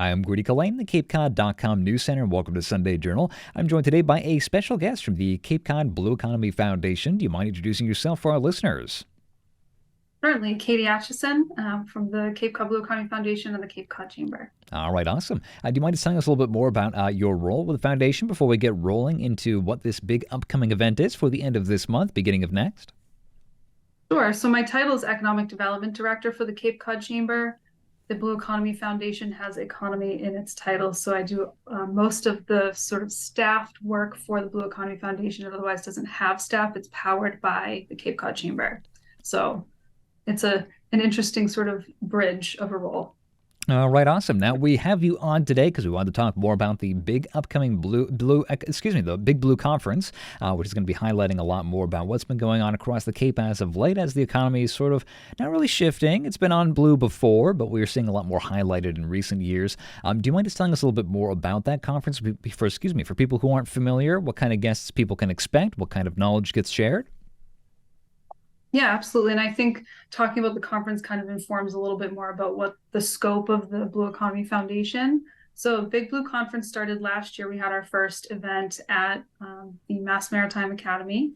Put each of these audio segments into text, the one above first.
I'm Grady Collane, the CapeCod.com News Center, and welcome to Sunday Journal. I'm joined today by a special guest from the Cape Cod Blue Economy Foundation. Do you mind introducing yourself for our listeners? Certainly, Katy Acheson from the Cape Cod Blue Economy Foundation and the Cape Cod Chamber. All right, awesome. Do you mind just telling us a little bit more about your role with the foundation before we get rolling into what this big upcoming event is for the end of this month, beginning of next? Sure. So my title is Economic Development Director for the Cape Cod Chamber. The Blue Economy Foundation has economy in its title, so I do most of the sort of staffed work for the Blue Economy Foundation. It otherwise doesn't have staff. It's powered by the Cape Cod Chamber. So it's an interesting sort of bridge of a role. All right, awesome. Now we have you on today because we wanted to talk more about the big upcoming the Big Blue Conference, which is going to be highlighting a lot more about what's been going on across the Cape as of late, as the economy is sort of not really shifting. It's been on blue before, but we're seeing a lot more highlighted in recent years. Do you mind just telling us a little bit more about that conference for people who aren't familiar? What kind of guests people can expect? What kind of knowledge gets shared? Yeah, absolutely. And I think talking about the conference kind of informs a little bit more about what the scope of the Blue Economy Foundation. So Big Blue Conference started last year. We had our first event at the Mass Maritime Academy.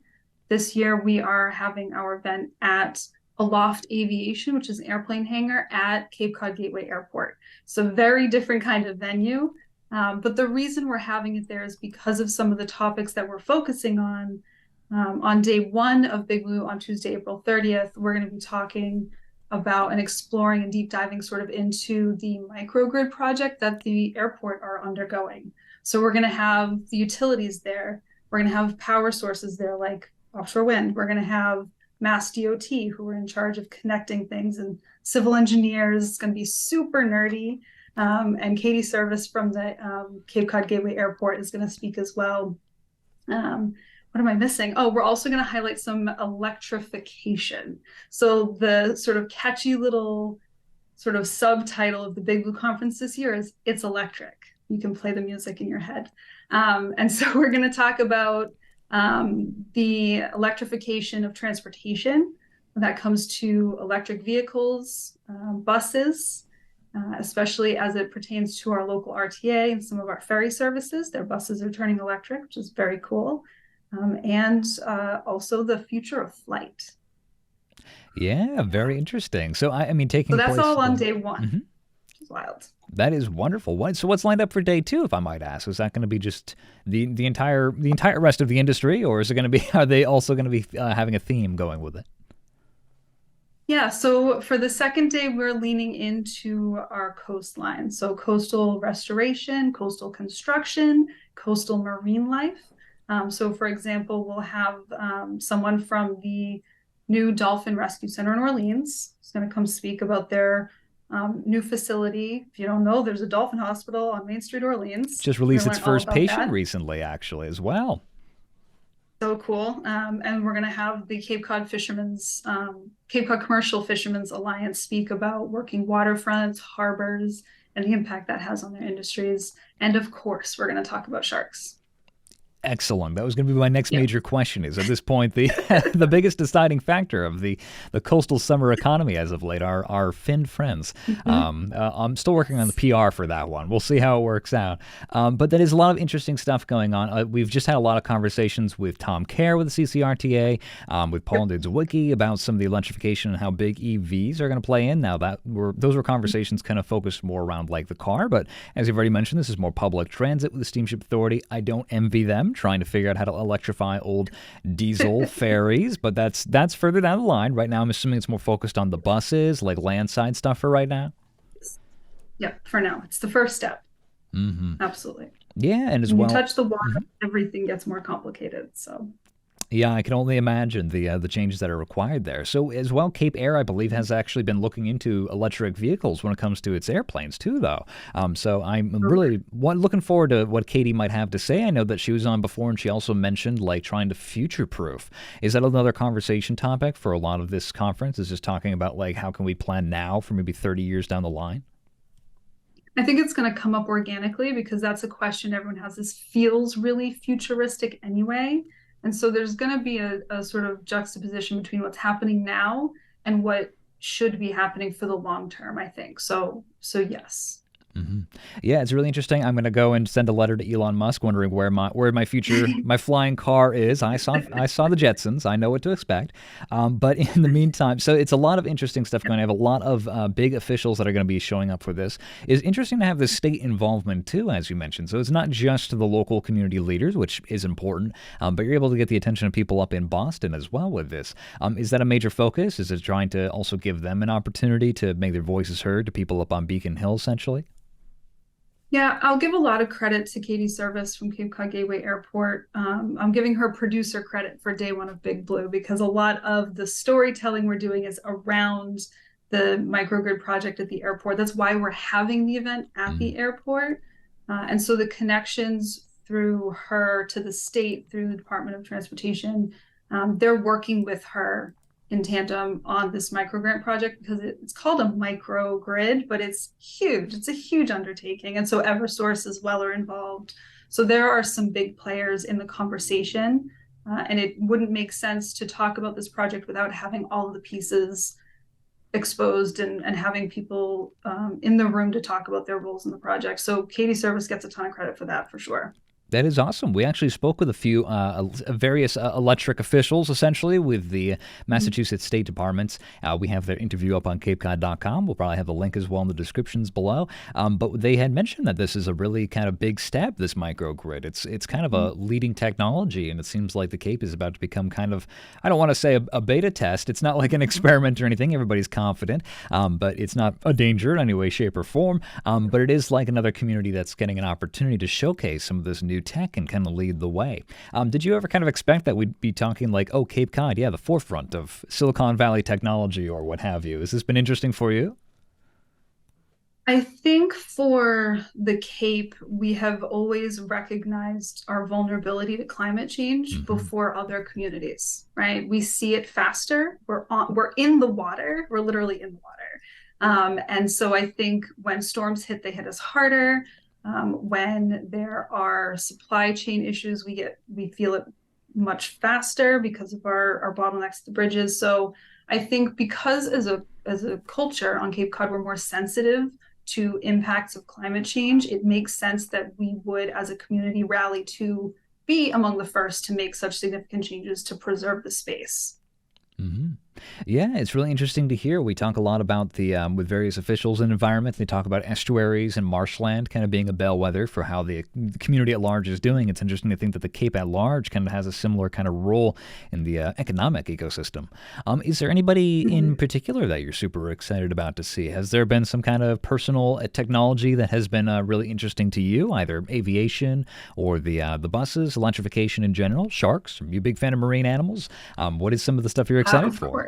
This year we are having our event at Aloft Aviation, which is an airplane hangar at Cape Cod Gateway Airport. So very different kind of venue. But the reason we're having it there is because of some of the topics that we're focusing on. On day one of Big Blue on Tuesday, April 30th, we're going to be talking about and exploring and deep diving sort of into the microgrid project that the airport are undergoing. So we're going to have the utilities there. We're going to have power sources there like offshore wind. We're going to have Mass DOT who are in charge of connecting things, and civil engineers. It's going to be super nerdy. And Katy Service from the Cape Cod Gateway Airport is going to speak as well. What am I missing? Oh, we're also going to highlight some electrification. So the sort of catchy little sort of subtitle of the Big Blue Conference this year is "It's Electric." You can play the music in your head. And so we're going to talk about the electrification of transportation that comes to electric vehicles, buses, especially as it pertains to our local RTA and some of our ferry services. Their buses are turning electric, which is very cool. And also the future of flight. Yeah, very interesting. So, So that's all on day one. Mm-hmm. Which is wild. That is wonderful. So what's lined up for day two, if I might ask? Is that going to be just the entire rest of the industry, or is it going to be? Are they also going to be having a theme going with it? Yeah, so for the second day, we're leaning into our coastline. So coastal restoration, coastal construction, coastal marine life. So for example, we'll have someone from the new Dolphin Rescue Center in Orleans who's going to come speak about their new facility. If you don't know, there's a dolphin hospital on Main Street, Orleans. Just released its first patient recently, actually, as well. So cool. And we're going to have the Cape Cod Commercial Fishermen's Alliance speak about working waterfronts, harbors, and the impact that has on their industries. And of course, we're going to talk about sharks. Excellent. That was going to be my next major question. Is at this point the the biggest deciding factor of the coastal summer economy as of late are our finned friends. Mm-hmm. I'm still working on the PR for that one. We'll see how it works out. But there is a lot of interesting stuff going on. We've just had a lot of conversations with Tom Kerr with the CCRTA, with Paul Ndzawicki about some of the electrification and how big EVs are going to play in. Now those were conversations kind of focused more around like the car, but as you've already mentioned, this is more public transit with the Steamship Authority. I don't envy them trying to figure out how to electrify old diesel ferries, but that's further down the line. Right now, I'm assuming it's more focused on the buses, like landside stuff for right now. Yep, for now. It's the first step. Mm-hmm. Absolutely. Yeah, and as when well, you touch the water, everything gets more complicated. So. Yeah, I can only imagine the changes that are required there. So as well, Cape Air, I believe, has actually been looking into electric vehicles when it comes to its airplanes too, though. So I'm really looking forward to what Katy might have to say. I know that she was on before, and she also mentioned like trying to future-proof. Is that another conversation topic for a lot of this conference? Is just talking about like how can we plan now for maybe 30 years down the line? I think it's going to come up organically because that's a question everyone has. This feels really futuristic anyway. And so there's going to be a sort of juxtaposition between what's happening now and what should be happening for the long term, I think. So yes. hmm Yeah, it's really interesting. I'm going to go and send a letter to Elon Musk, wondering where my future my flying car is. I saw the Jetsons. I know what to expect. But in the meantime, so it's a lot of interesting stuff going. I have a lot of big officials that are going to be showing up for this. It's interesting to have the state involvement too, as you mentioned. So it's not just the local community leaders, which is important, but you're able to get the attention of people up in Boston as well with this. Is that a major focus? Is it trying to also give them an opportunity to make their voices heard to people up on Beacon Hill, essentially? Yeah, I'll give a lot of credit to Katie Service from Cape Cod Gateway Airport. I'm giving her producer credit for day one of Big Blue because a lot of the storytelling we're doing is around the microgrid project at the airport. That's why we're having the event at the airport. And so the connections through her to the state, through the Department of Transportation, they're working with her in tandem on this microgrid project because it's called a microgrid, but it's huge. It's a huge undertaking. And so Eversource as well are involved. So there are some big players in the conversation. And it wouldn't make sense to talk about this project without having all of the pieces exposed and having people in the room to talk about their roles in the project. So Katie Service gets a ton of credit for that for sure. That is awesome. We actually spoke with a few various electric officials, essentially, with the Massachusetts State Departments. We have their interview up on CapeCod.com. We'll probably have the link as well in the descriptions below. But they had mentioned that this is a really kind of big step, this microgrid. It's kind of a leading technology, and it seems like the Cape is about to become kind of, I don't want to say a beta test. It's not like an experiment or anything. Everybody's confident, but it's not a danger in any way, shape, or form. But it is like another community that's getting an opportunity to showcase some of this new tech and kind of lead the way. Did you ever kind of expect that we'd be talking like, oh, Cape Cod, yeah, the forefront of Silicon Valley technology or what have you? Has this been interesting for you? I think for the Cape, we have always recognized our vulnerability to climate change hmm before other communities, right? We see it faster. We're in the water. We're literally in the water. And so I think when storms hit, they hit us harder. When there are supply chain issues, we feel it much faster because of our bottlenecks at the bridges. So I think because as a culture on Cape Cod, we're more sensitive to impacts of climate change, it makes sense that we would, as a community, rally to be among the first to make such significant changes to preserve the space. hmm Yeah, it's really interesting to hear. We talk a lot about the with various officials in environment. They talk about estuaries and marshland kind of being a bellwether for how the community at large is doing. It's interesting to think that the Cape at large kind of has a similar kind of role in the economic ecosystem. Is there anybody in particular that you're super excited about to see? Has there been some kind of personal technology that has been really interesting to you, either aviation or the buses, electrification in general, sharks? Are you a big fan of marine animals? What is some of the stuff you're excited Of for? course.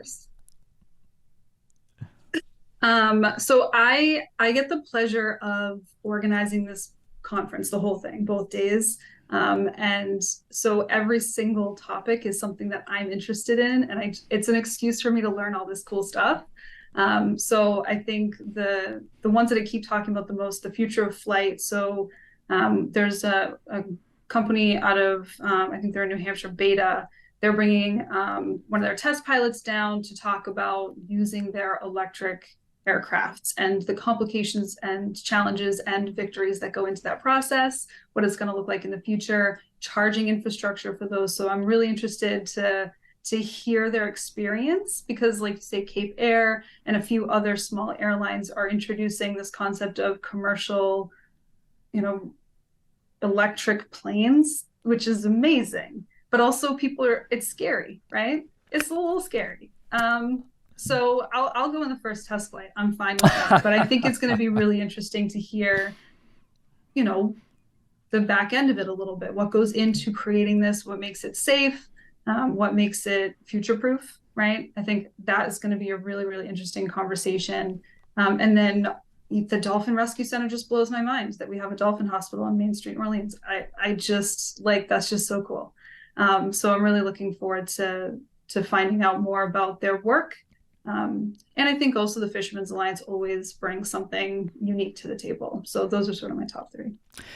So I get the pleasure of organizing this conference, the whole thing, both days. And so every single topic is something that I'm interested in, and it's an excuse for me to learn all this cool stuff. So I think the ones that I keep talking about the most, the future of flight. So there's a company out of I think they're in New Hampshire, Beta. They're bringing one of their test pilots down to talk about using their electric aircrafts and the complications and challenges and victories that go into that process, what it's going to look like in the future, charging infrastructure for those. So I'm really interested to hear their experience because, like you say, Cape Air and a few other small airlines are introducing this concept of commercial, you know, electric planes, which is amazing. But also it's scary, right? It's a little scary. So I'll go in the first test flight. I'm fine with that. But I think it's going to be really interesting to hear, you know, the back end of it a little bit. What goes into creating this? What makes it safe? What makes it future proof? Right? I think that is going to be a really, really interesting conversation. And then the Dolphin Rescue Center just blows my mind that we have a dolphin hospital on Main Street, New Orleans. I just like that's just so cool. So I'm really looking forward to finding out more about their work. And I think also the Fishermen's Alliance always brings something unique to the table. So those are sort of my top three.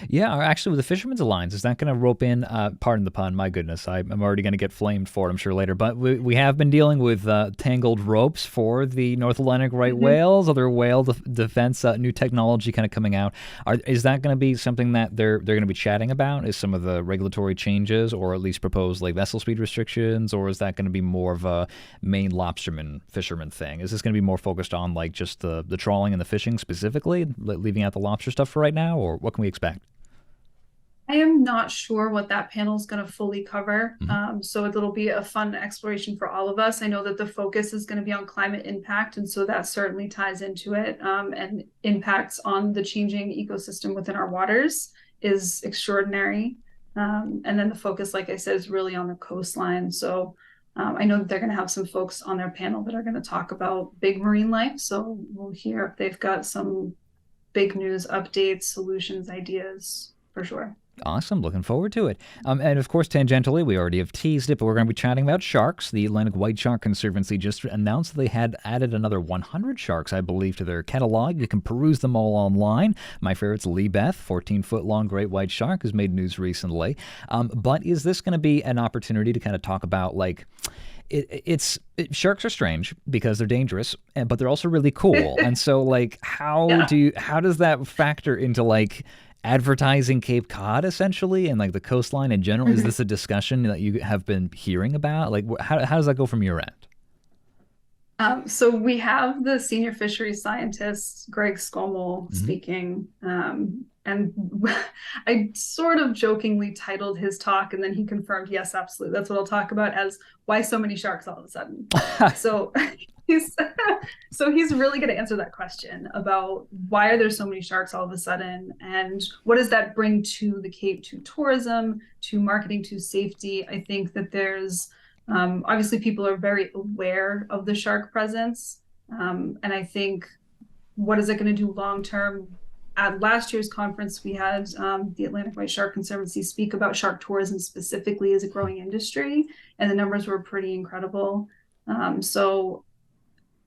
Yeah, or actually, with the Fishermen's Alliance, is that going to rope in? Pardon the pun. My goodness, I'm already going to get flamed for it, I'm sure later. But we have been dealing with tangled ropes for the North Atlantic right Mhm. whales, other whale defense, new technology kind of coming out. Is that going to be something that they're going to be chatting about? Is some of the regulatory changes, or at least proposed like vessel speed restrictions, or is that going to be more of a Maine lobsterman fisherman thing? Is this going to be more focused on like just the trawling and the fishing specifically, leaving out the lobster stuff for right now, or what can we expect? I am not sure what that panel is going to fully cover. Mhm. So it'll be a fun exploration for all of us. I know that the focus is going to be on climate impact, and so that certainly ties into it. And impacts on the changing ecosystem within our waters is extraordinary. And then the focus, like I said, is really on the coastline. So I know that they're going to have some folks on their panel that are going to talk about big marine life. So we'll hear if they've got some big news updates, solutions, ideas for sure. Awesome. Looking forward to it. And of course, tangentially, we already have teased it, but we're going to be chatting about sharks. The Atlantic White Shark Conservancy just announced they had added another 100 sharks, I believe, to their catalog. You can peruse them all online. My favorite's Lee Beth, 14-foot long great white shark, has made news recently. But is this going to be an opportunity to kind of talk about, like, sharks are strange because they're dangerous, but they're also really cool. And so, like, Yeah. how does that factor into like advertising Cape Cod essentially and like the coastline in general? Is Mhm. this a discussion that you have been hearing about? Like, how does that go from your end? So we have the senior fisheries scientist, Greg Scommel, Hmm. speaking. And I sort of jokingly titled his talk, and then he confirmed, yes, absolutely. That's what I'll talk about as why so many sharks all of a sudden. So he's so he's really going to answer that question about why are there so many sharks all of a sudden, and what does that bring to the Cape, to tourism, to marketing, to safety. I think that there's obviously people are very aware of the shark presence, and I think what is it going to do long term? At last year's conference, we had the Atlantic White Shark Conservancy speak about shark tourism specifically as a growing industry, and the numbers were pretty incredible. So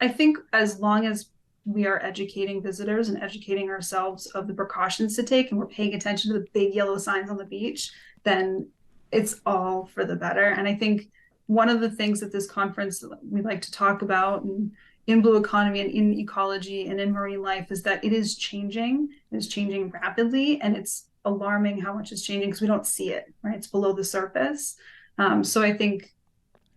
I think as long as we are educating visitors and educating ourselves of the precautions to take, and we're paying attention to the big yellow signs on the beach, then it's all for the better. And I think one of the things at this conference we like to talk about, and in blue economy and in ecology and in marine life, is that it is changing. It's changing rapidly, and it's alarming how much it's changing because we don't see it, right? It's below the surface. So I think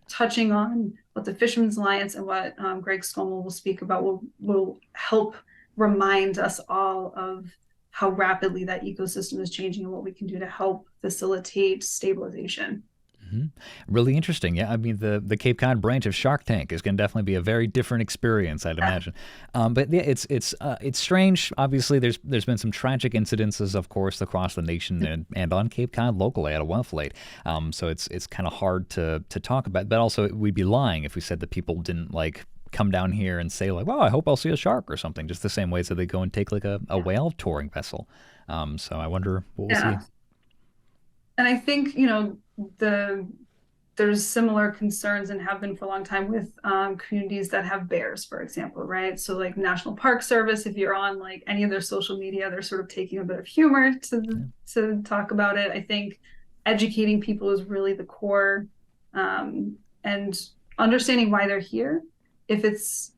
touching on what the Fishermen's Alliance and what Greg Scommel will speak about will help remind us all of how rapidly that ecosystem is changing and what we can do to help facilitate stabilization. Hmm. Really interesting. Yeah, I mean the Cape Cod branch of Shark Tank is going to definitely be a very different experience, I'd Yeah. imagine. But yeah, it's strange. Obviously, there's been some tragic incidences, of course, across the nation and on Cape Cod locally at a well flight. So it's kind of hard to talk about. But also, we'd be lying if we said that people didn't like come down here and say like, "Well, I hope I'll see a shark" or something. Just the same ways that they go and take like a whale touring vessel. So I wonder what we'll see. Yeah. And I think, the there's similar concerns and have been for a long time with communities that have bears, for example, right? So like National Park Service, if you're on like any of their social media, they're sort of taking a bit of humor to talk about it. I think educating people is really the core, and understanding why they're here. If it's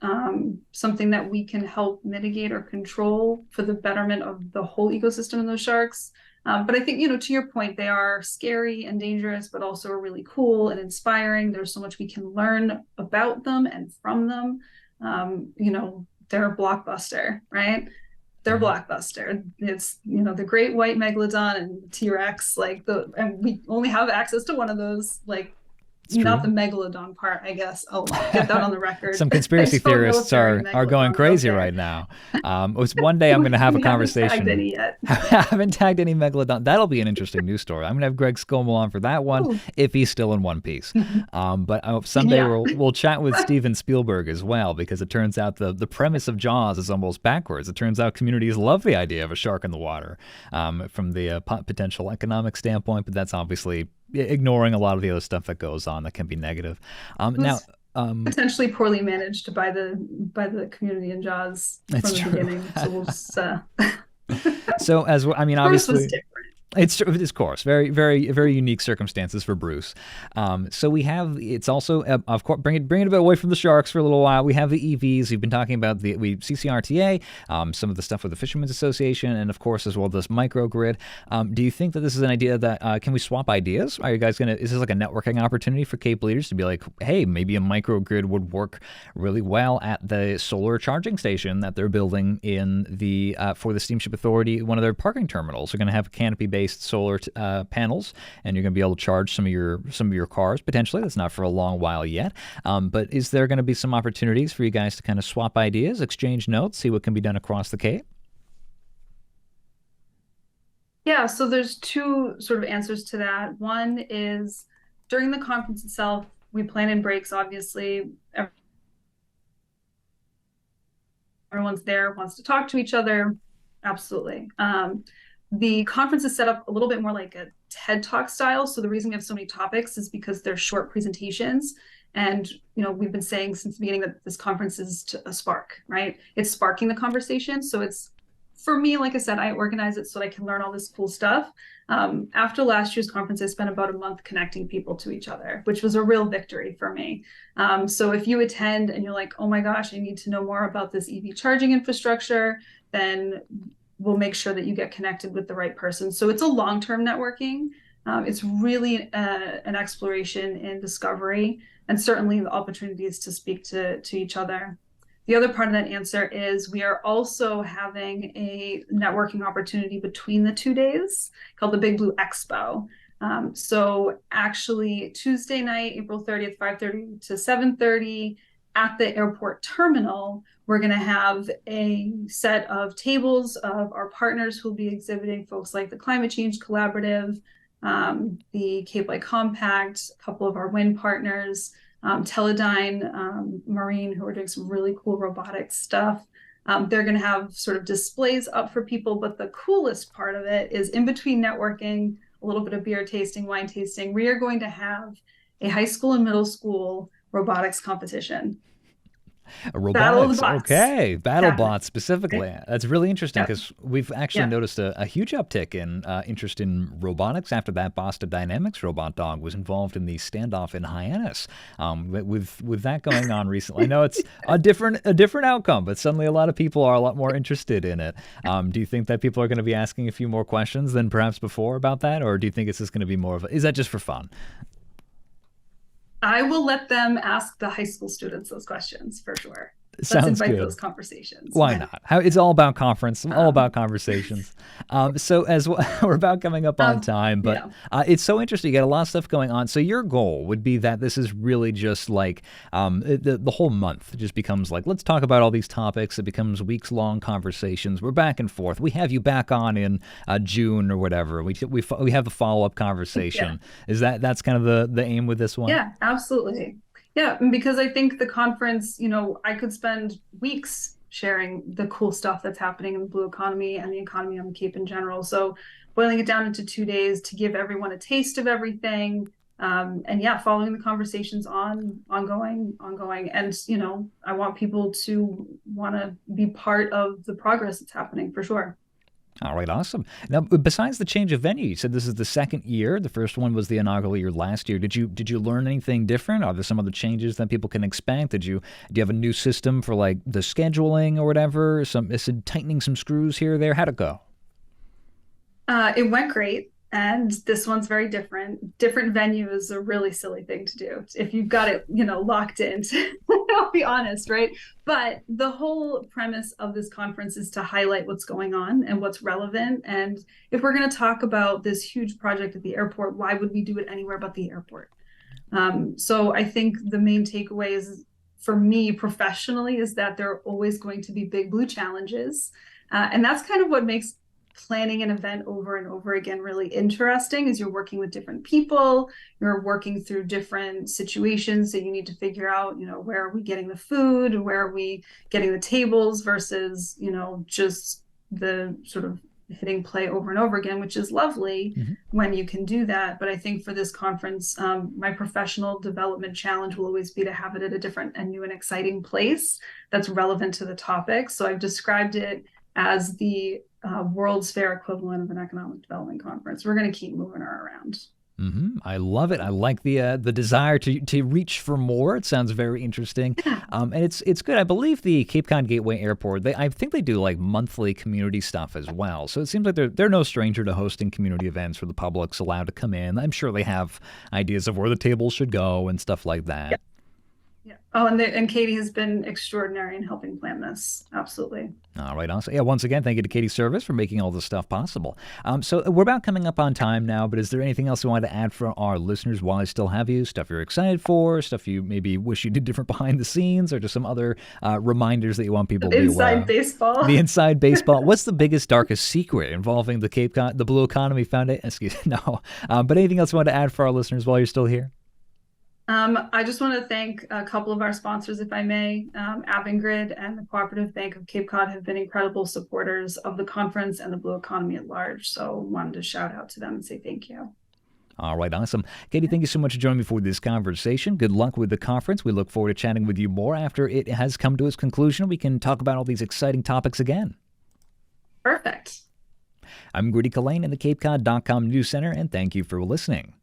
something that we can help mitigate or control for the betterment of the whole ecosystem of those sharks. But I think, to your point, they are scary and dangerous, but also really cool and inspiring. There's so much we can learn about them and from them. They're a blockbuster, right? They're a Mhm. blockbuster. It's, the great white megalodon and T-Rex, and we only have access to one of those, like, It's not true. the megalodon part, I guess. I'll get that on the record. Some I conspiracy don't know if theorists they're a are going megalodon out crazy there. right now. One day I'm going to have a We haven't tagged conversation. any yet. I haven't tagged any megalodon. That'll be an interesting news story. I'm going to have Greg Scommel on for that one Ooh. if he's still in one piece. But someday Yeah. we'll chat with Steven Spielberg as well, because it turns out the premise of Jaws is almost backwards. It turns out communities love the idea of a shark in the water from the potential economic standpoint, but that's obviously ignoring a lot of the other stuff that goes on that can be negative. Now, Was potentially poorly managed by the community in Jaws from that's the true. beginning. So we'll just So So as I mean, Bruce was obviously. different. It's of course very very very unique circumstances for Bruce. So we have it's also of course bring it a bit away from the sharks for a little while. We have the EVs. We've been talking about the CCRTA, some of the stuff with the Fishermen's Association, and of course as well this microgrid. Do you think that this is an idea that can we swap ideas? Are you guys gonna? Is this like a networking opportunity for Cape leaders to be like, hey, maybe a microgrid would work really well at the solar charging station that they're building in the for the Steamship Authority, one of their parking terminals. They're going to have canopy-based solar panels, and you're going to be able to charge some of your cars potentially. That's not for a long while yet, but is there going to be some opportunities for you guys to kind of swap ideas, exchange notes, see what can be done across the Cape? Yeah, so there's two sort of answers to that. One is during the conference itself, we plan in breaks, obviously. Everyone's there, wants to talk to each other. Absolutely. The conference is set up a little bit more like a TED Talk style. So the reason we have so many topics is because they're short presentations. And, we've been saying since the beginning that this conference is a spark, right? It's sparking the conversation. So it's, for me, like I said, I organize it so I can learn all this cool stuff. After last year's conference, I spent about a month connecting people to each other, which was a real victory for me. So if you attend and you're like, oh my gosh, I need to know more about this EV charging infrastructure, then we'll make sure that you get connected with the right person. So it's a long-term networking. It's really an exploration in discovery, and certainly the opportunities to speak to each other. The other part of that answer is we are also having a networking opportunity between the 2 days called the Big Blue Expo. So actually Tuesday night, April 30th, 5:30 to 7:30 at the airport terminal, we're going to have a set of tables of our partners who will be exhibiting, folks like the Climate Change Collaborative, the Cape Light Compact, a couple of our wind partners, Teledyne Marine, who are doing some really cool robotics stuff. They're going to have sort of displays up for people, but the coolest part of it is in between networking, a little bit of beer tasting, wine tasting, we are going to have a high school and middle school robotics competition. Robotics, okay. BattleBots Yeah. specifically. That's really interesting because we've actually Yeah. noticed a huge uptick in interest in robotics after that Boston Dynamics robot dog was involved in the standoff in Hyannis. With that going on recently, I know it's a different outcome, but suddenly a lot of people are a lot more interested in it. Do you think that people are going to be asking a few more questions than perhaps before about that, or do you think it's just going to be more of is that just for fun? I will let them ask the high school students those questions for sure. Let's Sounds invite good. those conversations. Why not? It's all about conference, all about conversations. So as we're about coming up on time, but it's so interesting. You got a lot of stuff going on. So your goal would be that this is really just like the whole month just becomes like, let's talk about all these topics. It becomes weeks-long conversations. We're back and forth. We have you back on in June or whatever. We have a follow-up conversation. Yeah. That's kind of the aim with this one? Yeah, absolutely. Yeah, because I think the conference, I could spend weeks sharing the cool stuff that's happening in the blue economy and the economy on the Cape in general. So boiling it down into 2 days to give everyone a taste of everything. And yeah, following the conversations ongoing. And, I want people to want to be part of the progress that's happening for sure. All right, awesome. Now, besides the change of venue, you said this is the second year. The first one was the inaugural year last year. Did you learn anything different? Are there some other changes that people can expect? Do you have a new system for like the scheduling or whatever? Is it tightening some screws here or there? How'd it go? It went great. And this one's very different. Different venue is a really silly thing to do if you've got it, locked in. I'll be honest, right? But the whole premise of this conference is to highlight what's going on and what's relevant. And if we're going to talk about this huge project at the airport, why would we do it anywhere but the airport? So I think the main takeaway is, for me professionally, is that there are always going to be big blue challenges. And that's kind of what makes planning an event over and over again really interesting, is you're working with different people, you're working through different situations that you need to figure out, where are we getting the food, where are we getting the tables versus, just the sort of hitting play over and over again, which is lovely when you can do that. But I think for this conference, my professional development challenge will always be to have it at a different and new and exciting place that's relevant to the topic. So I've described it as the World's Fair equivalent of an economic development conference. We're going to keep moving her around. I love it. I like the desire to reach for more. It sounds very interesting, and it's good. I believe the Cape Cod Gateway Airport. I think they do like monthly community stuff as well. So it seems like they're no stranger to hosting community events where the public's allowed to come in. I'm sure they have ideas of where the tables should go and stuff like that. Yep. Yeah. Oh, and Katy has been extraordinary in helping plan this. Absolutely. All right, awesome. Yeah, once again, thank you to Katy Service for making all this stuff possible. So we're about coming up on time now, but is there anything else you want to add for our listeners while I still have you? Stuff you're excited for, stuff you maybe wish you did different behind the scenes, or just some other reminders that you want people to be aware of? Inside baseball. The inside baseball. What's the biggest, darkest secret involving the the Blue Economy Foundation? Excuse me, no. But anything else you want to add for our listeners while you're still here? I just want to thank a couple of our sponsors, if I may. Avangrid and the Cooperative Bank of Cape Cod have been incredible supporters of the conference and the Blue Economy at large. So wanted to shout out to them and say thank you. All right, awesome. Katy, thank you so much for joining me for this conversation. Good luck with the conference. We look forward to chatting with you more after it has come to its conclusion. We can talk about all these exciting topics again. Perfect. I'm Grady Collane in the CapeCod.com News Center, and thank you for listening.